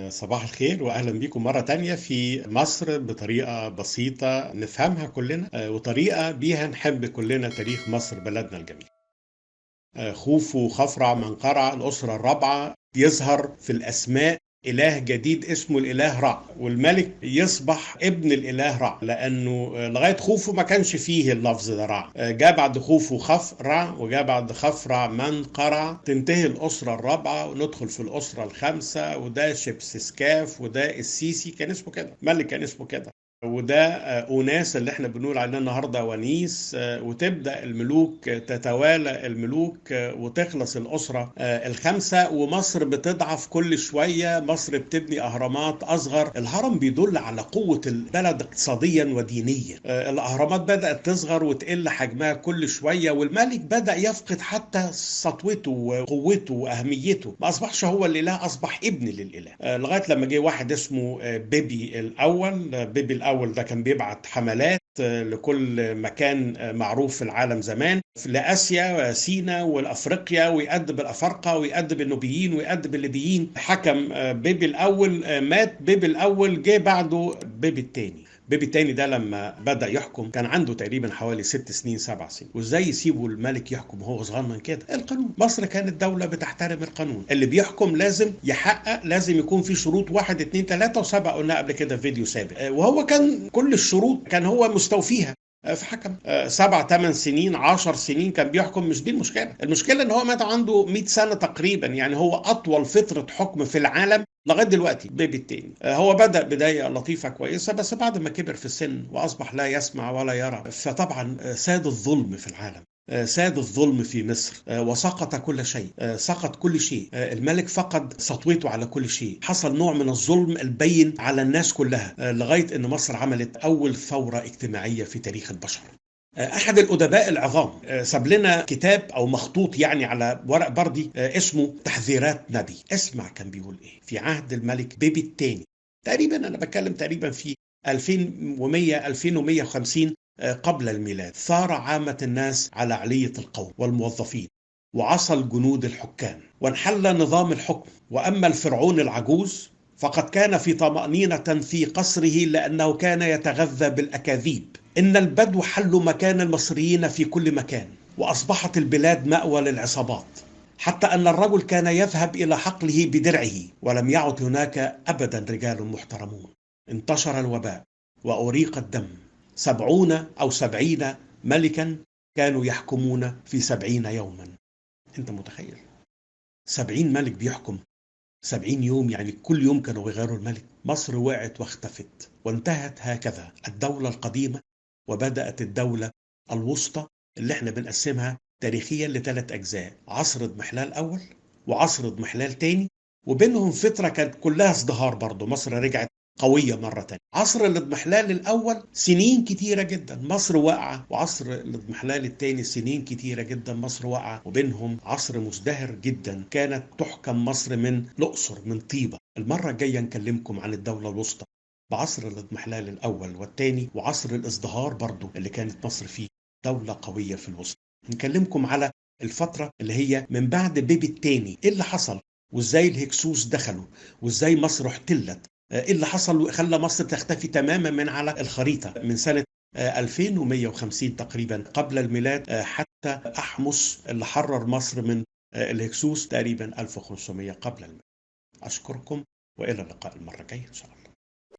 صباح الخير وأهلا بيكم مرة تانية في مصر بطريقة بسيطة نفهمها كلنا، وطريقة بيها نحب كلنا تاريخ مصر بلدنا الجميل. خوفو خفرع منقرع الأسرة الرابعة يظهر في الأسماء إله جديد اسمه الإله رع، والملك يصبح ابن الإله رع، لأنه لغاية خوفو ما كانش فيه اللفظ ده رع. جاء بعد خوفو خفرع وجاء بعد خفرع منقرع، تنتهي الأسرة الرابعة وندخل في الأسرة الخامسة، وده شبسسكاف وده السيسي كان اسمه كده، ملك كان اسمه كده، وده أوناس اللي احنا بنقول عليه النهارده ونيس. وتبدأ الملوك تتوالى الملوك وتخلص الأسرة الخامسة، ومصر بتضعف كل شوية. مصر بتبني أهرامات أصغر، الهرم بيدل على قوة البلد اقتصاديا ودينيا. الأهرامات بدأت تصغر وتقل حجمها كل شوية، والملك بدأ يفقد حتى سطوته وقوته وأهميته، ما أصبحش هو الإله، أصبح ابن للإله. لغاية لما جه واحد اسمه بيبي الأول. بيبي الأول ده كان بيبعت حملات لكل مكان معروف في العالم زمان، لآسيا سيناء والأفريقيا، ويأدب الأفارقة ويأدب النوبيين ويأدب الليبيين. حكم بيبي الأول، مات بيبي الأول، جه بعده بيبي الثاني. بيبي التاني ده لما بدأ يحكم كان عنده تقريبا حوالي 6 سنين 7 سنين. وازاي يسيبوا الملك يحكم وهو صغنن كده؟ القانون. مصر كانت دولة بتحترم القانون، اللي بيحكم لازم يحقق، لازم يكون في شروط 1 2 3 و7 قلنا قبل كده في فيديو سابق. وهو كان كل الشروط كان هو مستوفيها. فحكم 7 8 سنين 10 سنين كان بيحكم. مش دي المشكلة، المشكلة ان هو مات عنده 100 سنة تقريبا، يعني هو اطول فترة حكم في العالم لغايه دلوقتي. بيبي التاني هو بدأ بداية لطيفة كويسة، بس بعد ما كبر في السن وأصبح لا يسمع ولا يرى، فطبعا ساد الظلم في العالم، ساد الظلم في مصر، وسقط كل شيء، سقط كل شيء. الملك فقد سطوته على كل شيء، حصل نوع من الظلم البين على الناس كلها، لغاية أن مصر عملت أول ثورة اجتماعية في تاريخ البشر. أحد الأدباء العظام ساب لنا كتاب أو مخطوط يعني على ورق بردي اسمه تحذيرات نبي. اسمع كان بيقول إيه في عهد الملك بيبي الثاني، تقريبا أنا بتكلم تقريبا في 2100 2150 قبل الميلاد. ثار عامة الناس على علية القوم والموظفين، وعصى الجنود الحكام، وانحل نظام الحكم. وأما الفرعون العجوز فقد كان في طمأنينة في قصره، لأنه كان يتغذى بالأكاذيب. إن البدو حلوا مكان المصريين في كل مكان، وأصبحت البلاد مأوى للعصابات، حتى أن الرجل كان يذهب إلى حقله بدرعه، ولم يعد هناك أبدا رجال محترمون. انتشر الوباء وأريق الدم. 70 أو 70 ملكا كانوا يحكمون في 70 يوما. أنت متخيل 70 ملك بيحكم 70 يوم؟ يعني كل يوم كانوا يغيروا الملك. مصر وقعت واختفت، وانتهت هكذا الدولة القديمة، وبدأت الدولة الوسطى اللي احنا بنقسمها تاريخيا ل3 أجزاء: عصر اضمحلال أول وعصر اضمحلال تاني، وبينهم فترة كانت كلها ازدهار برضو. مصر رجعت قوية مرة تانية. عصر الاضمحلال الأول سنين كتيرة جدا مصر واقعة، وعصر الاضمحلال الثاني سنين كتيرة جدا مصر واقعة، وبينهم عصر مزدهر جدا كانت تحكم مصر من الأقصر من طيبة. المرة الجاية نكلمكم عن الدولة الوسطى بعصر الاضمحلال الأول والثاني، وعصر الازدهار برضو اللي كانت مصر فيه دولة قوية في الوسطى. نكلمكم على الفترة اللي هي من بعد بيبي الثاني، ايه اللي حصل، وازاي الهكسوس دخلوا، وازاي مصر احتلت، ايه اللي حصل وخلى مصر تختفي تماما من على الخريطة من سنة 2150 تقريبا قبل الميلاد، حتى أحمس اللي حرر مصر من الهكسوس تقريبا 1500 قبل الميلاد. أشكركم، وإلى اللقاء المرة الجاية إن شاء الله.